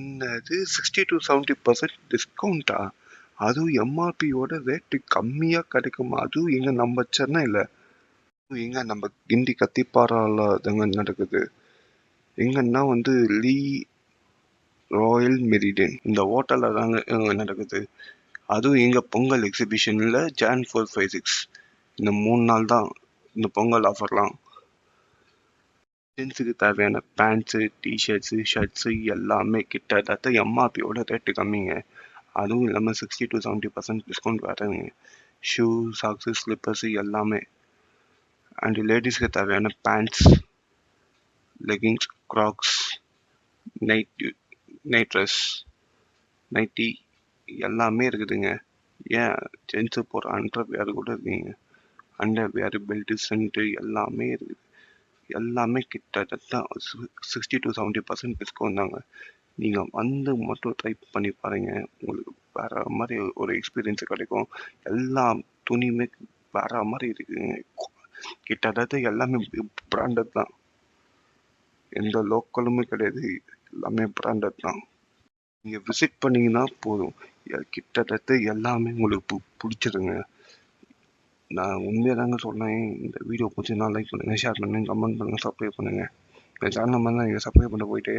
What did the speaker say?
என்னது 60-70% டிஸ்கவுண்ட்டா? அதுவும் எம்ஆர்பியோட ரேட்டு கம்மியா கிடைக்குமா? அதுவும் எங்க நம்ம சென்னையில? எங்க நம்ம கிண்டி கத்திப்பாரால தாங்க நடக்குது. எங்கன்னா வந்து லீ ராயல் மெரிடியன் இந்த ஹோட்டல்ல தாங்க நடக்குது. அதுவும் எங்க பொங்கல் எக்ஸிபிஷன்ல Jan 4, 5, 6 இந்த 3 நாள் தான் இந்த பொங்கல் ஆஃபர்லாம். ஜென்ஸுக்கு தேவையான பேண்ட்ஸு, டிஷர்ட்ஸு, ஷர்ட்ஸு எல்லாமே கிட்டத்தட்ட எம்ஆர்பியோட ரேட்டு கம்மிங்க. அதுவும் இல்லாமல் 60-70% டிஸ்கவுண்ட் வேறங்க. ஷூ, சாக்ஸு, ஸ்லிப்பர்ஸு எல்லாமே. அண்ட் லேடிஸ்க்கு தேவையான pants, leggings, crocs, night dress, nighty எல்லாமே இருக்குதுங்க. ஏன் ஜென்ஸு போகிற அண்டர்வேர் கூட இருக்குங்க. அண்டர்வேர், பெல்ட்டு, சென்ட்டு எல்லாமே இருக்குது. எல்லாமே கிட்டத்தட்ட 60-70% டிஸ்கவுண்ட் தாங்க. நீங்கள் வந்து மட்டும் ட்ரை பண்ணி பாருங்க. உங்களுக்கு வேற மாதிரி ஒரு எக்ஸ்பீரியன்ஸ் கிடைக்கும். எல்லா துணியுமே வேற மாதிரி இருக்குங்க. கிட்டத்தட்ட எல்லாமே பிராண்டட் தான். எந்த லோக்கலுமே கிடையாது. எல்லாமே பிராண்டட் தான். நீங்கள் விசிட் பண்ணீங்கன்னா போதும். கிட்டத்தட்ட எல்லாமே உங்களுக்கு பிடிச்சிருங்க. நான் உண்மையாக தாங்க சொன்னேன். இந்த வீடியோ பிடிச்சிருந்தா லைக் பண்ணுங்கள், ஷேர் பண்ணுங்கள், கமெண்ட் பண்ணுங்கள், சப்ஸ்கிரைப் பண்ணுங்கள். இந்த சேனல் மாதிரி தான் நீங்கள் சப்ஸ்கிரைப் பண்ண போயிட்டே